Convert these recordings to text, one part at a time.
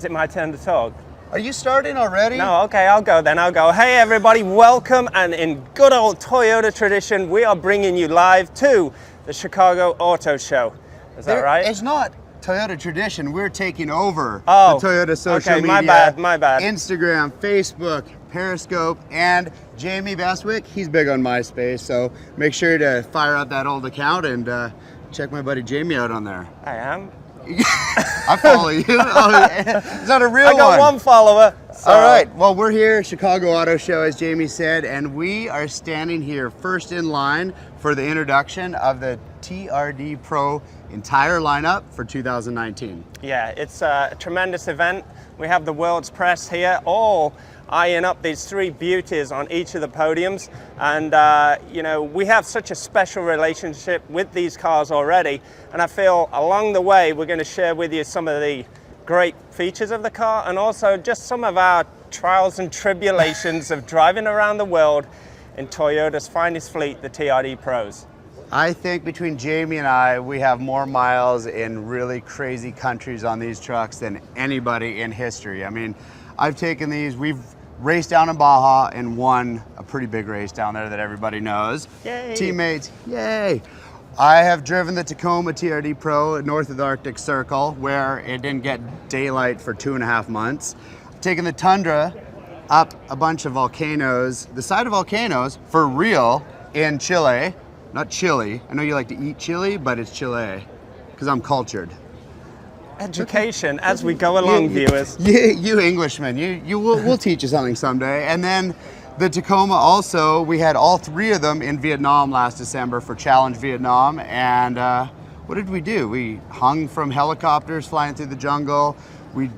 it my turn to talk? Are you starting already? No, okay, I'll go then. I'll go. Hey everybody, welcome, and in good old Toyota tradition, we are bringing you live to the Chicago Auto Show. Is that right? It's not Toyota tradition. We're taking over the Toyota social media. My bad. Instagram, Facebook, Periscope, and Jamie Bestwick, he's big on MySpace, so make sure to fire up that old account and check my buddy Jamie out on there. I am. I follow you. Is that a real one? I got one follower. So. All right, well, we're here, Chicago Auto Show, as Jamie said, and we are standing here first in line for the introduction of the TRD Pro entire lineup for 2019. Yeah, it's a tremendous event. We have the world's press here, all eyeing up these three beauties on each of the podiums. And, you know, we have such a special relationship with these cars already. And I feel along the way, we're going to share with you some of the great features of the car and also just some of our trials and tribulations of driving around the world in Toyota's finest fleet, the TRD Pros. I think between Jamie and I, we have more miles in really crazy countries on these trucks than anybody in history. I mean, I've taken these, we've raced down in Baja and won a pretty big race down there that everybody knows. Yay. Teammates, yay. I have driven the Tacoma TRD Pro north of the Arctic Circle where it didn't get daylight for 2.5 months. Taken the Tundra up a bunch of volcanoes, the side of volcanoes for real in Chile. Not Chile. I know you like to eat chili, but it's Chile, because I'm cultured. Education as we go along, viewers. You Englishmen, we'll teach you something someday. And then the Tacoma also, we had all three of them in Vietnam last December for Challenge Vietnam. And what did we do? We hung from helicopters flying through the jungle. We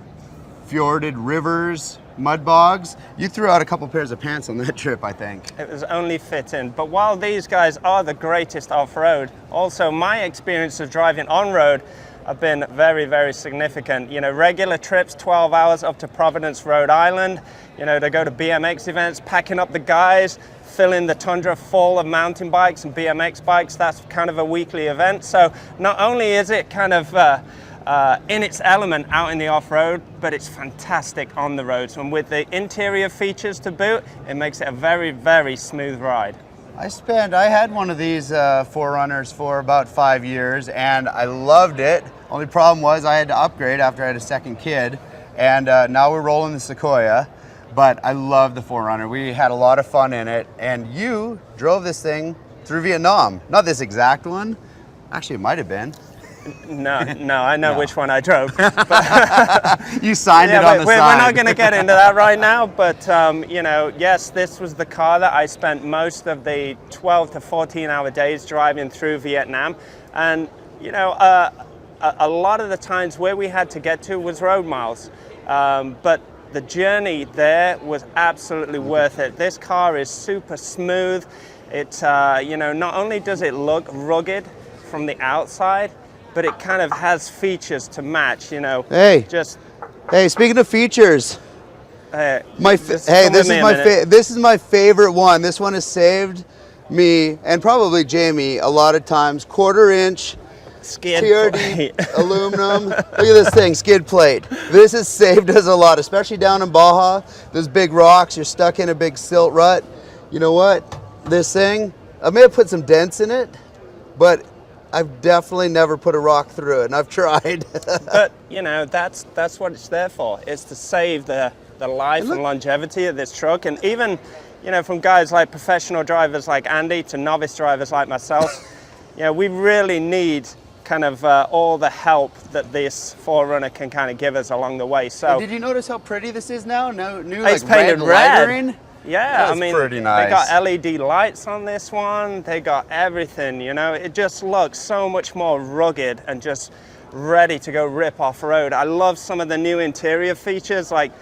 fjorded rivers, mud bogs. You threw out a couple pairs of pants on that trip, I think. It was only fitting. But while these guys are the greatest off-road, also my experience of driving on-road have been very, very significant. You know, regular trips, 12 hours up to Providence, Rhode Island, you know, to go to BMX events, packing up the guys, filling the Tundra full of mountain bikes and BMX bikes. That's kind of a weekly event. So not only is it kind of in its element out in the off-road, but it's fantastic on the roads. And with the interior features to boot, it makes it a very, very smooth ride. I had one of these 4Runners for about 5 years and I loved it. Only problem was I had to upgrade after I had a second kid, and now we're rolling the Sequoia. But I love the 4Runner. We had a lot of fun in it, and you drove this thing through Vietnam. Not this exact one. Actually, it might have been. No, I know which one I drove. You signed it on the side. We're not going to get into that right now, but you know, yes, this was the car that I spent most of the 12 to 14-hour days driving through Vietnam. And, you know, a lot of the times where we had to get to was road miles. But the journey there was absolutely worth it. This car is super smooth. It, you know, not only does it look rugged from the outside, but it kind of has features to match, you know. Hey, speaking of features, this is my favorite one. This one has saved me and probably Jamie a lot of times. 1/4-inch skid TRD aluminum. Look at this thing, skid plate. This has saved us a lot, especially down in Baja. Those big rocks, you're stuck in a big silt rut. You know what? This thing, I may have put some dents in it, but I've definitely never put a rock through it, and I've tried. But, you know, that's what it's there for. It's to save the life and longevity of this truck. And even, you know, from guys like professional drivers like Andy to novice drivers like myself, you know, we really need kind of all the help that this 4Runner can kind of give us along the way. So, did you notice how pretty this is now? New it's like painted red lettering? Yeah, I mean, pretty nice. They got LED lights on this one. They got everything, you know. It just looks so much more rugged and just ready to go rip off-road. I love some of the new interior features, like,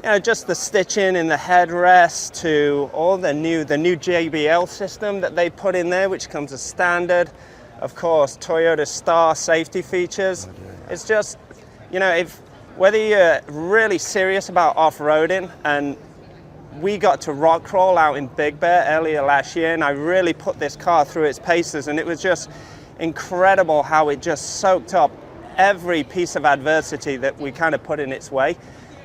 you know, just the stitching in the headrest to all the new JBL system that they put in there, which comes as standard. Of course, Toyota Star safety features. It's just, you know, whether you're really serious about off-roading, and we got to rock crawl out in Big Bear earlier last year, and I really put this car through its paces, and it was just incredible how it just soaked up every piece of adversity that we kind of put in its way,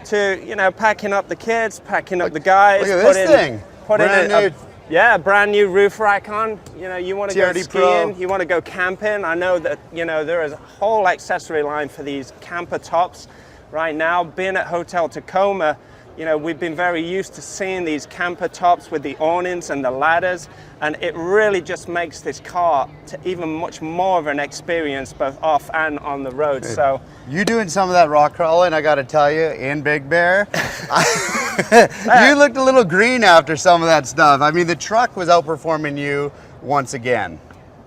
to, you know, packing up the kids, packing up the guys. Look at this thing. Putting Brand new. a brand new roof rack on. You know, you want to go TRD skiing, Pro. you want to go camping. I know that, you know, there is a whole accessory line for these camper tops right now. Being at Hotel Tacoma, you know, we've been very used to seeing these camper tops with the awnings and the ladders, and it really just makes this car to even much more of an experience both off and on the road. Dude, so you doing some of that rock crawling, I gotta tell you, in Big Bear, you looked a little green after some of that stuff. I mean, the truck was outperforming you once again.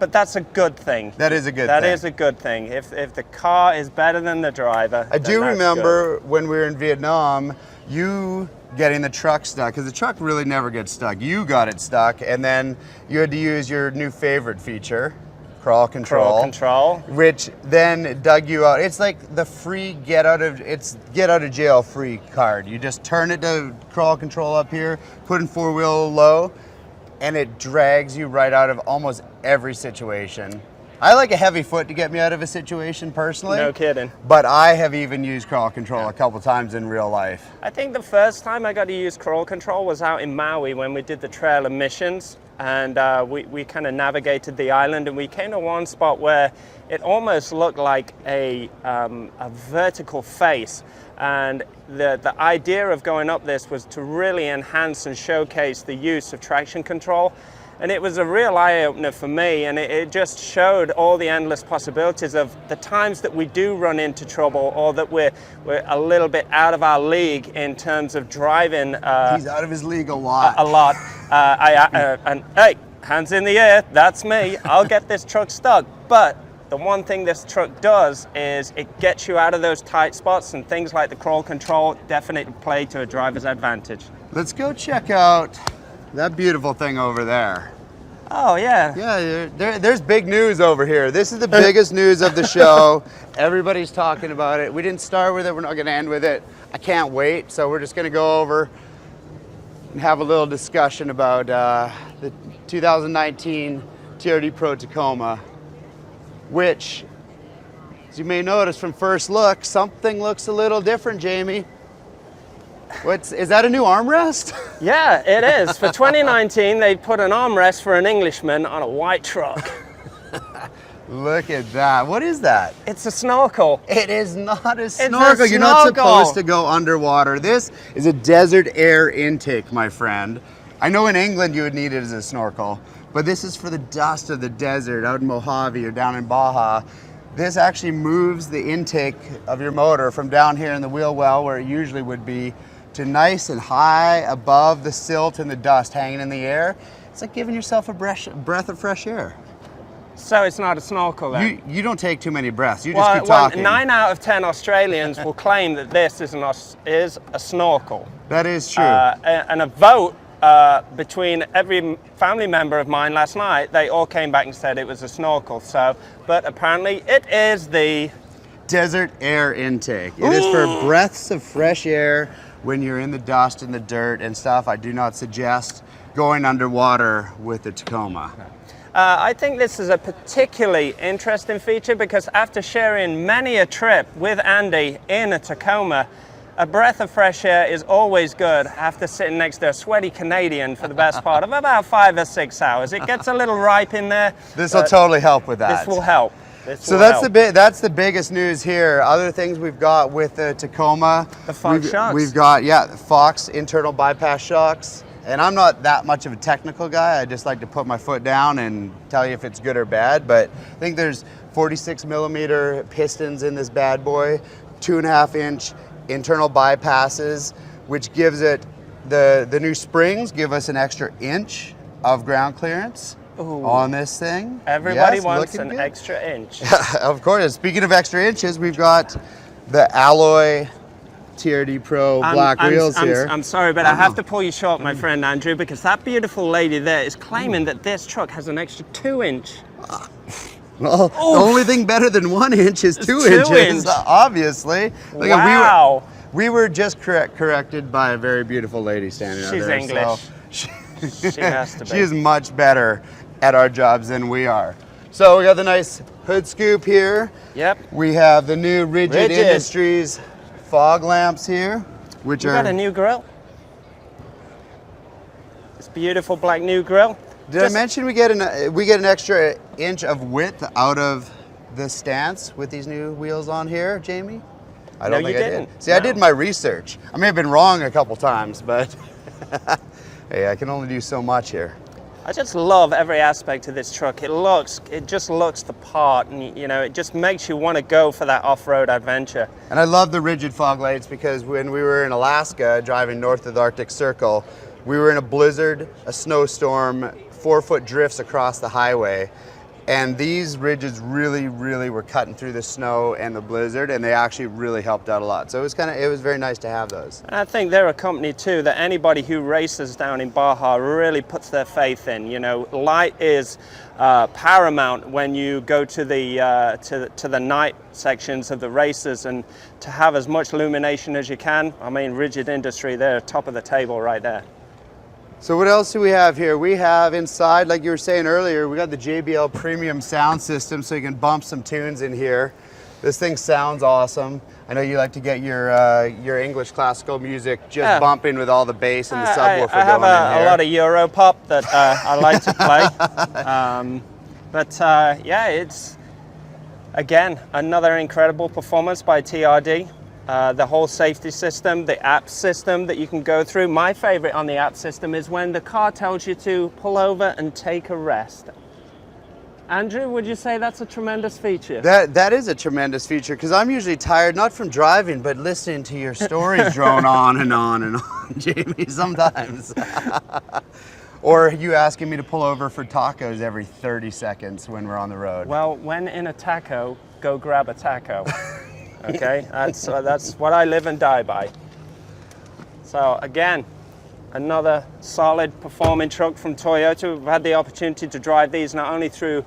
but that's a good thing. That is a good thing. That is a good thing. If the car is better than the driver, I do then that's remember when we were in Vietnam, you getting the truck stuck, because the truck really never gets stuck. You got it stuck, and then you had to use your new favorite feature, crawl control. Crawl control. Which then dug you out. It's like the free get out of jail free card. You just turn it to crawl control up here, put in 4-wheel low, and it drags you right out of almost every situation. I like a heavy foot to get me out of a situation personally. No kidding. But I have even used crawl control a couple times in real life. I think the first time I got to use crawl control was out in Maui when we did the trail of missions, and we kind of navigated the island, and we came to one spot where it almost looked like a vertical face. And the idea of going up this was to really enhance and showcase the use of traction control. And it was a real eye-opener for me, and it just showed all the endless possibilities of the times that we do run into trouble, or that we're a little bit out of our league in terms of driving. He's out of his league a lot. A lot. And hey, hands in the air, that's me. I'll get this truck stuck. But the one thing this truck does is it gets you out of those tight spots, and things like the crawl control definitely play to a driver's advantage. Let's go check out that beautiful thing over there. Oh, yeah. Yeah, there's big news over here. This is the biggest news of the show. Everybody's talking about it. We didn't start with it. We're not going to end with it. I can't wait. So we're just going to go over and have a little discussion about the 2019 TRD Pro Tacoma, which, as you may notice from first look, something looks a little different, Jamie. Is that a new armrest? Yeah, it is. For 2019, they put an armrest for an Englishman on a white truck. Look at that. What is that? It's a snorkel. It is not a a snorkel. You're not snorkel. supposed to go underwater. This is a desert air intake, my friend. I know in England you would need it as a snorkel, but this is for the dust of the desert out in Mojave or down in Baja. This actually moves the intake of your motor from down here in the wheel well, where it usually would be, to nice and high above the silt and the dust hanging in the air. It's like giving yourself a breath of fresh air. So it's not a snorkel then? You don't take too many breaths. You just keep talking. 9 out of 10 Australians will claim that this is a snorkel. That is true. And a vote between every family member of mine last night, they all came back and said it was a snorkel. So, but apparently it is the desert air intake. It is for breaths of fresh air when you're in the dust and the dirt and stuff. I do not suggest going underwater with the Tacoma. I think this is a particularly interesting feature because after sharing many a trip with Andy in a Tacoma, a breath of fresh air is always good after sitting next to a sweaty Canadian for the best part of about 5 or 6 hours. It gets a little ripe in there. This will totally help with that. This will help. So that's the biggest news here. Other things we've got with the Tacoma. The Fox shocks. We've got, Fox internal bypass shocks. And I'm not that much of a technical guy. I just like to put my foot down and tell you if it's good or bad. But I think there's 46 millimeter pistons in this bad boy, 2.5 inch internal bypasses, which gives it, the new springs give us an extra inch of ground clearance. Ooh. On this thing. Everybody wants an extra inch. Of course. Speaking of extra inches, we've got the alloy TRD Pro black wheels here. I'm sorry, but I have to pull you short, my friend Andrew, because that beautiful lady there is claiming that this truck has an extra 2 inch. Well, the only thing better than 1 inch is 2 inches, obviously. Wow. We were just corrected by a very beautiful lady standing out there. She's English. So she has to be. She is much better at our jobs than we are. So we got the nice hood scoop here. Yep. We have the new Rigid Industries fog lamps here, which We got a new grill. This beautiful black new grill. Did I mention we get an extra inch of width out of the stance with these new wheels on here, Jamie? I don't think I did. See, I did my research. I may have been wrong a couple times, but hey, I can only do so much here. I just love every aspect of this truck. It just looks the part, and you know, it just makes you want to go for that off-road adventure. And I love the rigid fog lights because when we were in Alaska driving north of the Arctic Circle, we were in a blizzard, a snowstorm, 4-foot drifts across the highway. And these rigids really, really were cutting through the snow and the blizzard, and they actually really helped out a lot. So it was very nice to have those. And I think they're a company too that anybody who races down in Baja really puts their faith in. You know, light is paramount when you go to the night sections of the races, and to have as much illumination as you can. I mean, Rigid Industry, they're top of the table right there. So what else do we have here? We have inside, like you were saying earlier, we got the JBL premium sound system, so you can bump some tunes in here. This thing sounds awesome. I know you like to get your English classical music just bumping with all the bass and the subwoofer I have going in here. a lot of Euro pop that I like to play. Yeah, it's, again, another incredible performance by TRD. The whole safety system, the app system that you can go through. My favorite on the app system is when the car tells you to pull over and take a rest. Andrew, would you say that's a tremendous feature? That is a tremendous feature, because I'm usually tired, not from driving, but listening to your stories drone on and on and on, Jamie, sometimes. Or you asking me to pull over for tacos every 30 seconds when we're on the road. Well, when in a taco, go grab a taco. Okay, that's what I live and die by. So again, another solid performing truck from Toyota. We've had the opportunity to drive these not only through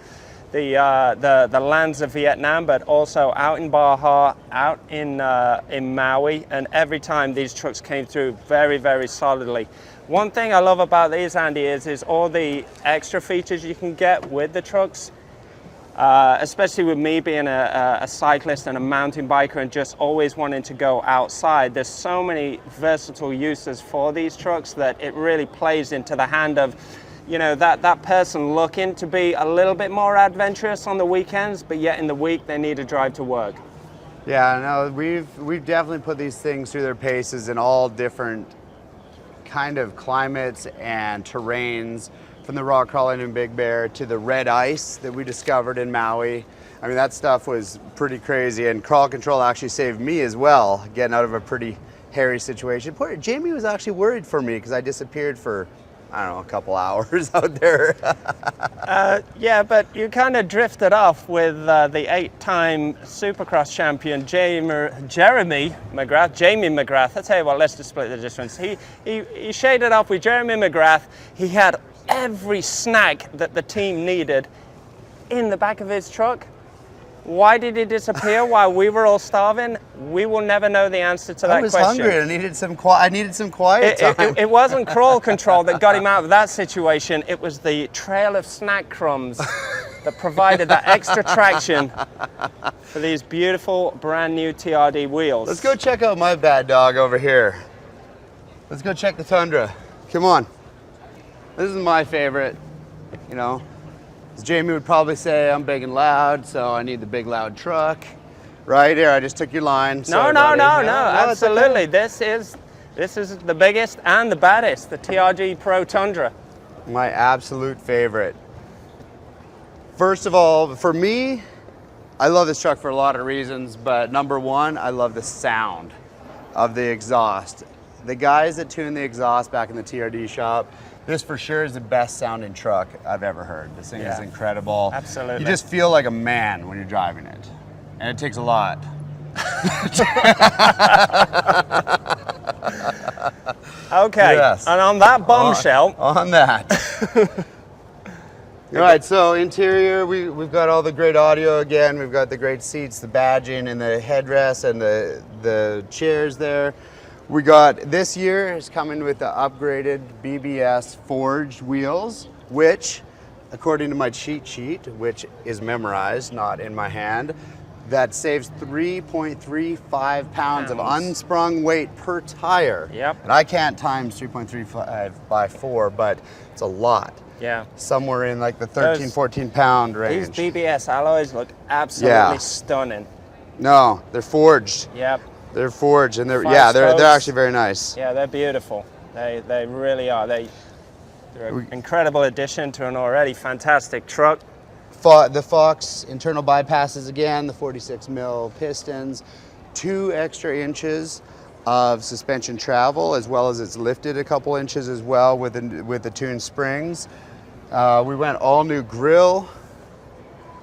the lands of Vietnam, but also out in Baja, out in Maui, and every time these trucks came through very, very solidly. One thing I love about these, Andy, is all the extra features you can get with the trucks. Especially with me being a cyclist and a mountain biker and just always wanting to go outside, there's so many versatile uses for these trucks that it really plays into the hand of, you know, that person looking to be a little bit more adventurous on the weekends, but yet in the week they need to drive to work. Yeah, no, we've definitely put these things through their paces in all different kind of climates and terrains. From the rock crawling in Big Bear to the red ice that we discovered in Maui. I mean, that stuff was pretty crazy, and crawl control actually saved me as well, getting out of a pretty hairy situation. Jamie was actually worried for me because I disappeared for, I don't know, a couple hours out there. Yeah, but you kind of drifted off with the 8-time Supercross champion, Jamie McGrath. I tell you what, let's just split the difference. He shaded off with Jeremy McGrath. He had every snack that the team needed in the back of his truck. Why did he disappear while we were all starving? We will never know the answer to that question. I was hungry. I needed some quiet time. It wasn't crawl control that got him out of that situation. It was the trail of snack crumbs that provided that extra traction for these beautiful brand new TRD wheels. Let's go check out my bad dog over here. Let's go check the Tundra. Come on. This is my favorite, you know. As Jamie would probably say, I'm big and loud, so I need the big loud truck. Right here, I just took your line. No, absolutely. This is the biggest and the baddest, the TRD Pro Tundra. My absolute favorite. First of all, for me, I love this truck for a lot of reasons, but number one, I love the sound of the exhaust. The guys that tune the exhaust back in the TRD shop, this for sure is the best sounding truck I've ever heard. This thing is incredible. Absolutely. You just feel like a man when you're driving it. And it takes a lot. Okay, yes. And on that bombshell. On that. All right, so interior, we've got all the great audio again. We've got the great seats, the badging, and the headrest, and the chairs there. We got, this year is coming with the upgraded BBS forged wheels, which according to my cheat sheet, which is memorized, not in my hand, that saves 3.35 pounds of unsprung weight per tire. Yep. And I can't times 3.35 by 4, but it's a lot. Yeah. Somewhere in like the 13, 14 pound range. These BBS alloys look absolutely stunning. No, they're forged. Yep. They're forged, and they're Spokes. actually very nice. Yeah, they're beautiful. They really are. They're an incredible addition to an already fantastic truck. The Fox internal bypasses again, the 46 mil pistons, 2 extra inches of suspension travel, as well as it's lifted a couple inches as well with the tuned springs. We went all new grille.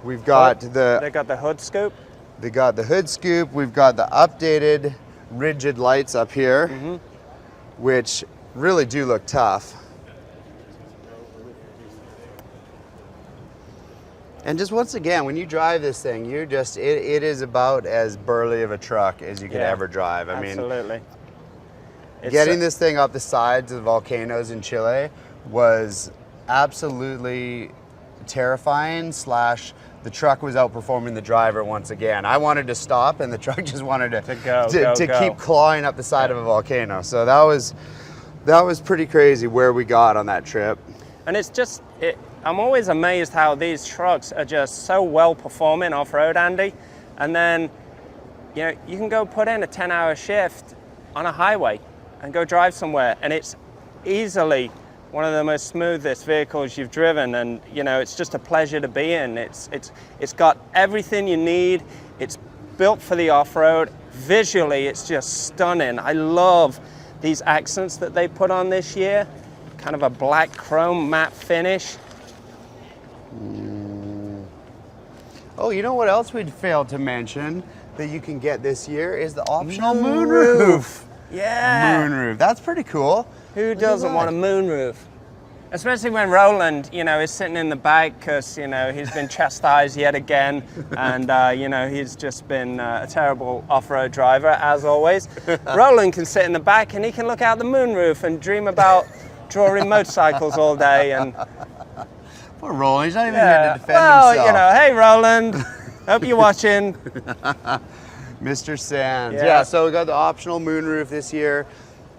We've got They got the hood scoop. They got the hood scoop. We've got the updated rigid lights up here, which really do look tough. And just once again, when you drive this thing, it is about as burly of a truck as you could ever drive. I mean, absolutely. Getting this thing up the sides of the volcanoes in Chile was absolutely terrifying. The truck was outperforming the driver once again. I wanted to stop, and the truck just wanted to keep clawing up the side of a volcano. So that was pretty crazy where we got on that trip. And it's just, I'm always amazed how these trucks are just so well performing off-road, Andy. And then, you know, you can go put in a 10-hour shift on a highway and go drive somewhere, and it's easily one of the most smoothest vehicles you've driven, and you know, it's just a pleasure to be in. It's got everything you need. It's built for the off-road. Visually, it's just stunning. I love these accents that they put on this year. Kind of a black chrome matte finish. Oh, you know what else we'd failed to mention that you can get this year is the optional moonroof. Yeah. Moonroof. That's pretty cool. Who doesn't want a moonroof? Especially when Roland, you know, is sitting in the back because, you know, he's been chastised yet again, and, you know, he's just been a terrible off-road driver, as always. Roland can sit in the back and he can look out the moonroof and dream about drawing motorcycles all day. And poor Roland, he's not even here to defend himself. Well, you know, hey, Roland, hope you're watching. Mr. Sands. Yeah, so we got the optional moonroof this year.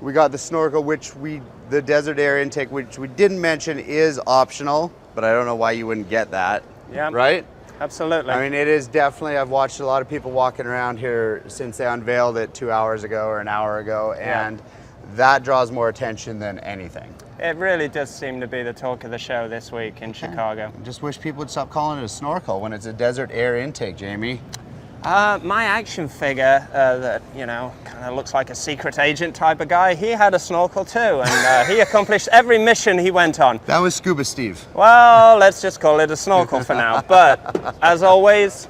We got the snorkel, the desert air intake, which we didn't mention is optional, but I don't know why you wouldn't get that. Yeah. Right? Absolutely. I mean, it is definitely, I've watched a lot of people walking around here since they unveiled it 2 hours ago or an hour ago, and that draws more attention than anything. It really does seem to be the talk of the show this week in Chicago. I just wish people would stop calling it a snorkel when it's a desert air intake, Jamie. My action figure that, you know, kind of looks like a secret agent type of guy, he had a snorkel too, and he accomplished every mission he went on. That was Scuba Steve. Well, let's just call it a snorkel for now. But, as always,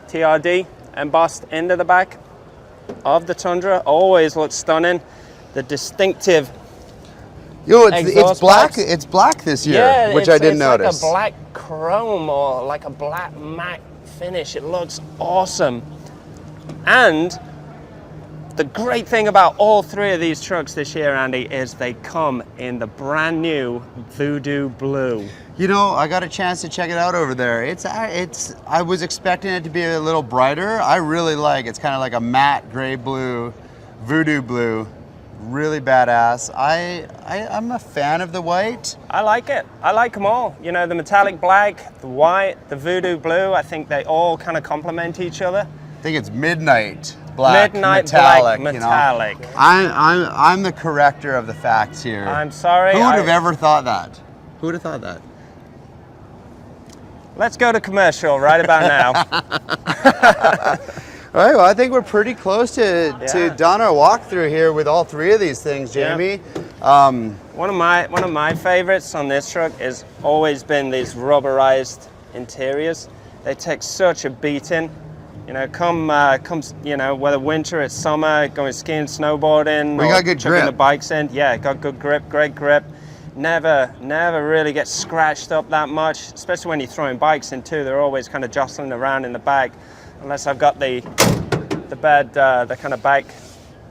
TRD embossed into the back of the Tundra always looks stunning. The distinctive it's black. box. It's black this year, which I didn't notice. It's like a black chrome or like a black matte finish. It looks awesome. And the great thing about all three of these trucks this year, Andy, is they come in the brand new Voodoo Blue. You know, I got a chance to check it out over there. I was expecting it to be a little brighter. I really it's kind of like a matte gray blue, Voodoo Blue. Really badass. I'm a fan of the white. I like it. I like them all. You know, the metallic black, the white, the Voodoo Blue, I think they all kind of complement each other. I think it's midnight black, midnight metallic. black, metallic. You know? I'm the corrector of the facts here. I'm sorry. Who would have ever thought that? Who would have thought that? Let's go to commercial right about now. All right, well, I think we're pretty close to done our walkthrough here with all three of these things, Jamie. Yeah. One of my favorites on this truck has always been these rubberized interiors. They take such a beating. You know, comes you know, whether winter, it's summer, going skiing, snowboarding, we got good grip. The bikes in. Yeah, got good grip, great grip. Never really gets scratched up that much, especially when you're throwing bikes in too. They're always kind of jostling around in the back. Unless I've got the kind of back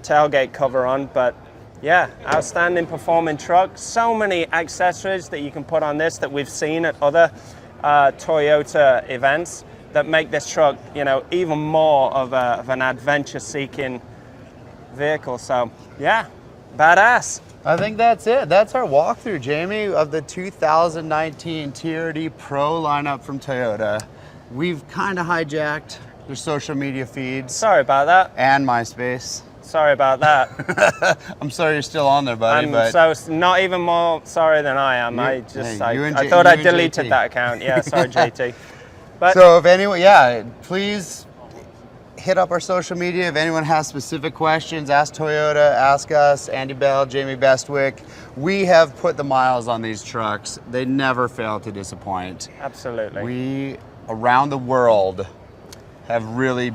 tailgate cover on, but Yeah, outstanding performing truck. So many accessories that you can put on this that we've seen at other Toyota events that make this truck, you know, even more of an adventure-seeking vehicle. So, yeah, badass. I think that's it. That's our walkthrough, Jamie, of the 2019 TRD Pro lineup from Toyota. We've kind of hijacked their social media feeds. Sorry about that. And MySpace. Sorry about that. I'm sorry you're still on there, buddy. I'm but so not even more sorry than I am. I thought you I and deleted JT. that account. Yeah, sorry, JT. But so if anyone, yeah, please hit up our social media. If anyone has specific questions, ask Toyota, ask us, Andy Bell, Jamie Bestwick. We have put the miles on these trucks. They never fail to disappoint. absolutely. We, around the world, have really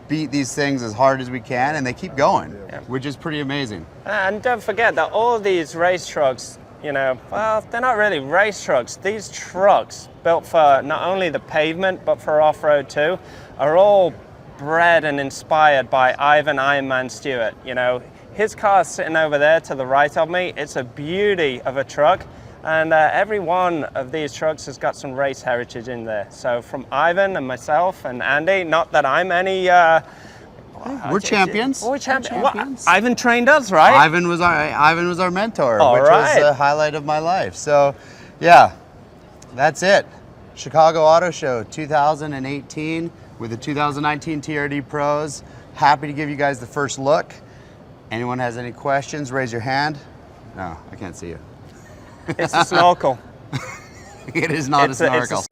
beat these things as hard as we can, and they keep going, which is pretty amazing. And don't forget that all these race trucks, you know, well, they're not really race trucks. These trucks, built for not only the pavement, but for off-road too, are all bred and inspired by Ivan Ironman Stewart. You know, his car's sitting over there to the right of me. It's a beauty of a truck. And every one of these trucks has got some race heritage in there. So from Ivan and myself and Andy, not that I'm any... We're champions. We're champions. champions. Ivan trained us, right? Ivan was our mentor, All which right. was the highlight of my life. So, yeah, that's it. Chicago Auto Show 2018 with the 2019 TRD Pros. Happy to give you guys the first look. Anyone has any questions, raise your hand. No, I can't see you. It's a snorkel. It is not a snorkel.